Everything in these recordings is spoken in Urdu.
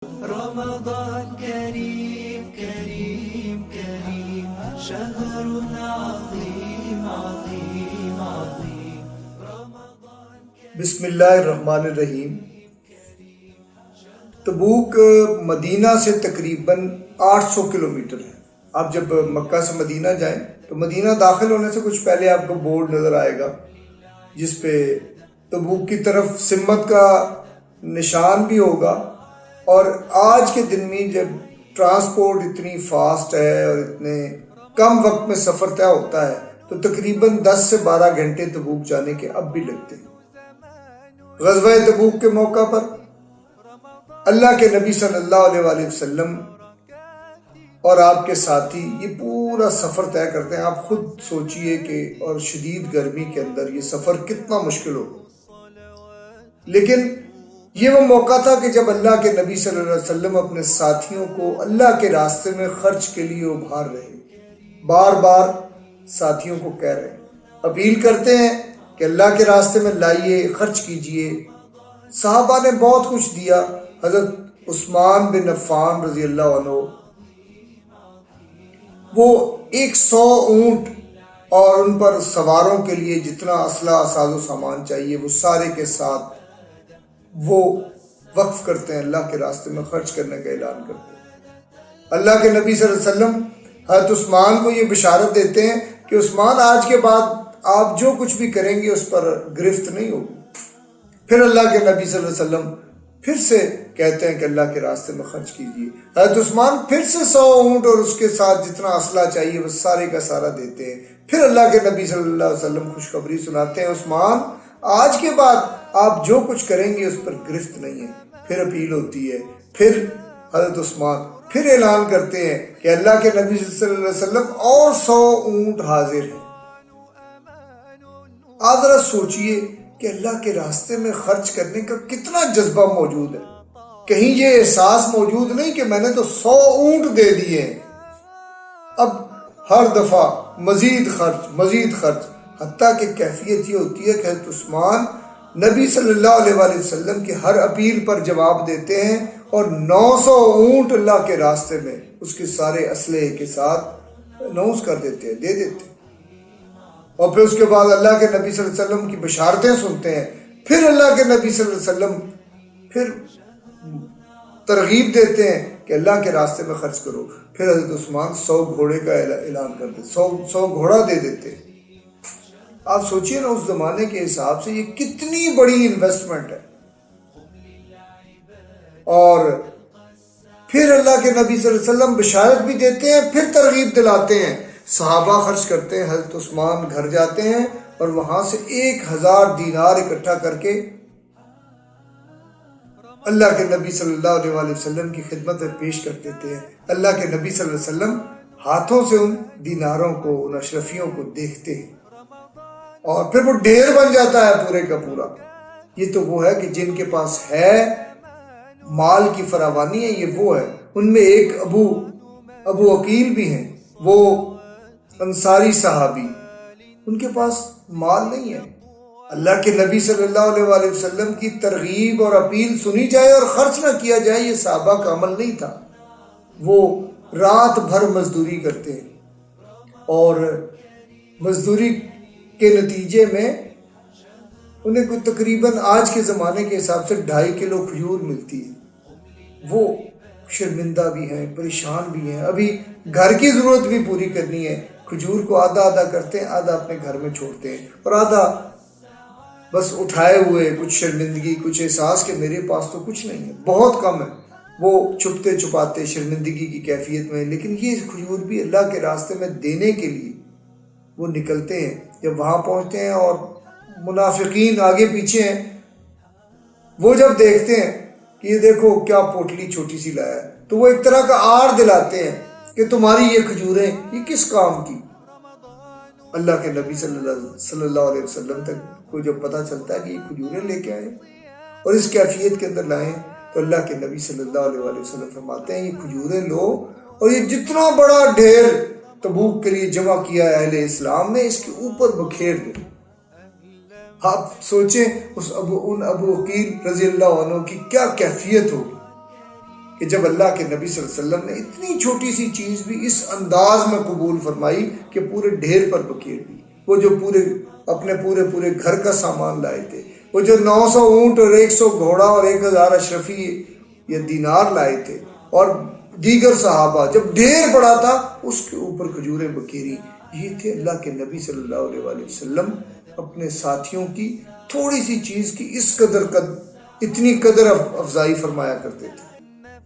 رمضان كريم كريم كريم شهر عظيم عظيم عظيم بسم اللہ الرحمن الرحیم۔ تبوک مدینہ سے تقریباً 800 کلومیٹر ہے۔ آپ جب مکہ سے مدینہ جائیں تو مدینہ داخل ہونے سے کچھ پہلے آپ کو بورڈ نظر آئے گا جس پہ تبوک کی طرف سمت کا نشان بھی ہوگا۔ اور آج کے دن میں جب ٹرانسپورٹ اتنی فاسٹ ہے اور اتنے کم وقت میں سفر طے ہوتا ہے تو تقریباً 10 سے 12 گھنٹے تبوک جانے کے اب بھی لگتے ہیں۔ غزوہ تبوک کے موقع پر اللہ کے نبی صلی اللہ علیہ وآلہ وسلم اور آپ کے ساتھی یہ پورا سفر طے کرتے ہیں۔ آپ خود سوچئے کہ اور شدید گرمی کے اندر یہ سفر کتنا مشکل ہو، لیکن یہ وہ موقع تھا کہ جب اللہ کے نبی صلی اللہ علیہ وسلم اپنے ساتھیوں کو اللہ کے راستے میں خرچ کے لیے ابھار رہے، بار بار ساتھیوں کو کہہ رہے ہیں، اپیل کرتے ہیں کہ اللہ کے راستے میں لائیے، خرچ کیجئے۔ صحابہ نے بہت کچھ دیا۔ حضرت عثمان بن عفان رضی اللہ عنہ وہ 100 اونٹ اور ان پر سواروں کے لیے جتنا اسلحہ ساز و سامان چاہیے وہ سارے کے ساتھ وہ وقف کرتے ہیں، اللہ کے راستے میں خرچ کرنے کا اعلان کرتے ہیں۔ اللہ کے نبی صلی اللہ علیہ وسلم حضرت عثمان کو یہ بشارت دیتے ہیں کہ عثمان آج کے بعد آپ جو کچھ بھی کریں گے اس پر گرفت نہیں ہوگی۔ پھر اللہ کے نبی صلی اللہ علیہ وسلم پھر سے کہتے ہیں کہ اللہ کے راستے میں خرچ کیجیے۔ حضرت عثمان پھر سے 100 اونٹ اور اس کے ساتھ جتنا اسلحہ چاہیے وہ سارے کا سارا دیتے ہیں۔ پھر اللہ کے نبی صلی اللہ علیہ وسلم خوشخبری سناتے ہیں، عثمان آج کے بعد آپ جو کچھ کریں گے اس پر گرفت نہیں ہے۔ پھر اپیل ہوتی ہے، پھر حضرت عثمان پھر اعلان کرتے ہیں کہ اللہ کے نبی صلی اللہ علیہ وسلم اور 100 اونٹ حاضر ہیں۔ آپ ذرا سوچئے کہ اللہ کے راستے میں خرچ کرنے کا کتنا جذبہ موجود ہے۔ کہیں یہ احساس موجود نہیں کہ میں نے تو 100 اونٹ دے دیے ہیں، اب ہر دفعہ مزید خرچ، حتیٰ کہ کیفیت یہ ہوتی ہے کہ حضرت عثمان نبی صلی اللہ علیہ وآلہ وسلم کی ہر اپیل پر جواب دیتے ہیں اور 900 اونٹ اللہ کے راستے میں اس کے سارے اسلحے کے ساتھ اناؤنس کر دیتے ہیں، دے دیتے ہیں۔ اور پھر اس کے بعد اللہ کے نبی صلی اللہ علیہ وسلم کی بشارتیں سنتے ہیں۔ پھر اللہ کے نبی صلی اللہ علیہ وسلم پھر ترغیب دیتے ہیں کہ اللہ کے راستے میں خرچ کرو۔ پھر حضرت عثمان 100 گھوڑے کا اعلان کرتے، 100 گھوڑا دے دیتے۔ آپ سوچئے نا اس زمانے کے حساب سے یہ کتنی بڑی انویسٹمنٹ ہے۔ اور پھر اللہ کے نبی صلی اللہ علیہ وسلم بشارت بھی دیتے ہیں، پھر ترغیب دلاتے ہیں۔ صحابہ خرچ کرتے ہیں، حضرت عثمان گھر جاتے ہیں اور وہاں سے 1000 دینار اکٹھا کر کے اللہ کے نبی صلی اللہ علیہ وآلہ وسلم کی خدمت میں پیش کر دیتے ہیں۔ اللہ کے نبی صلی اللہ علیہ وسلم ہاتھوں سے ان دیناروں کو، ان اشرفیوں کو دیکھتے ہیں اور پھر وہ ڈھیر بن جاتا ہے پورے کا پورا۔ یہ تو وہ ہے کہ جن کے پاس ہے مال کی فراوانی ہے، یہ وہ ہے۔ ان میں ایک ابو عقیل بھی ہیں، وہ انصاری صحابی، ان کے پاس مال نہیں ہے۔ اللہ کے نبی صلی اللہ علیہ وآلہ وسلم کی ترغیب اور اپیل سنی جائے اور خرچ نہ کیا جائے، یہ صحابہ کا عمل نہیں تھا۔ وہ رات بھر مزدوری کرتے ہیں اور مزدوری کے نتیجے میں انہیں کوئی تقریباً آج کے زمانے کے حساب سے 2.5 کلو کھجور ملتی ہے۔ وہ شرمندہ بھی ہیں، پریشان بھی ہیں، ابھی گھر کی ضرورت بھی پوری کرنی ہے۔ کھجور کو آدھا کرتے ہیں، آدھا اپنے گھر میں چھوڑتے ہیں اور آدھا بس اٹھائے ہوئے کچھ شرمندگی، کچھ احساس کہ میرے پاس تو کچھ نہیں ہے، بہت کم ہے۔ وہ چھپتے چھپاتے شرمندگی کی کیفیت میں، لیکن یہ کھجور بھی اللہ کے راستے میں دینے کے لیے وہ نکلتے ہیں۔ جب وہاں پہنچتے ہیں اور منافقین آگے پیچھے ہیں، وہ جب دیکھتے ہیں کہ یہ دیکھو کیا پوٹلی چھوٹی سی لایا ہے، تو وہ ایک طرح کا آڑ دلاتے ہیں کہ تمہاری یہ کھجوریں یہ کس کام کی۔ اللہ کے نبی صلی اللہ علیہ وسلم تک کو جب پتہ چلتا ہے کہ یہ کھجوریں لے کے آئے اور اس کیفیت کے اندر لائیں، تو اللہ کے نبی صلی اللہ علیہ وسلم فرماتے ہیں یہ کھجوریں لو اور یہ جتنا بڑا ڈھیر تبوک کے لیے جمع کیا ہے اہل اسلام نے، اس کے اوپر بکھیر دو۔ آپ سوچیں ان ابو عقیل رضی اللہ عنہ کی کیا کیفیت ہوگی کہ جب اللہ کے نبی صلی اللہ علیہ وسلم نے اتنی چھوٹی سی چیز بھی اس انداز میں قبول فرمائی کہ پورے ڈھیر پر بکیر دی. وہ جو اپنے پورے گھر کا سامان لائے تھے، وہ جو 900 اونٹ اور 100 گھوڑا اور 1000 اشرفی یا دینار لائے تھے، اور دیگر صحابہ جب ڈھیر پڑا تھا اس کے اوپر کھجوریں بکیری. یہ تھے اللہ کے نبی صلی اللہ علیہ وآلہ وسلم اپنے ساتھیوں کی تھوڑی سی چیز کی اتنی قدر افزائی فرمایا کرتے تھے.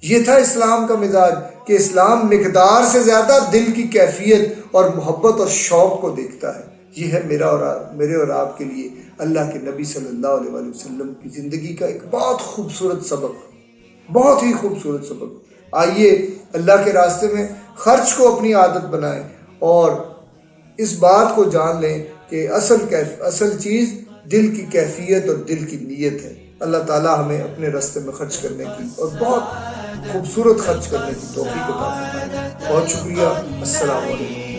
یہ تھا اسلام کا مزاج کہ اسلام مقدار سے زیادہ دل کی کیفیت اور محبت اور شوق کو دیکھتا ہے. یہ ہے میرے اور آپ کے لیے اللہ کے نبی صلی اللہ علیہ وآلہ وسلم کی زندگی کا ایک بہت خوبصورت سبق، بہت ہی خوبصورت سبق. آئیے اللہ کے راستے میں خرچ کو اپنی عادت بنائیں اور اس بات کو جان لیں کہ اصل چیز دل کی کیفیت اور دل کی نیت ہے. اللہ تعالیٰ ہمیں اپنے راستے میں خرچ کرنے کی اور بہت خوبصورت خرچ کرنے کی توفیق عطا فرمائے. بہت شکریہ. السلام علیکم.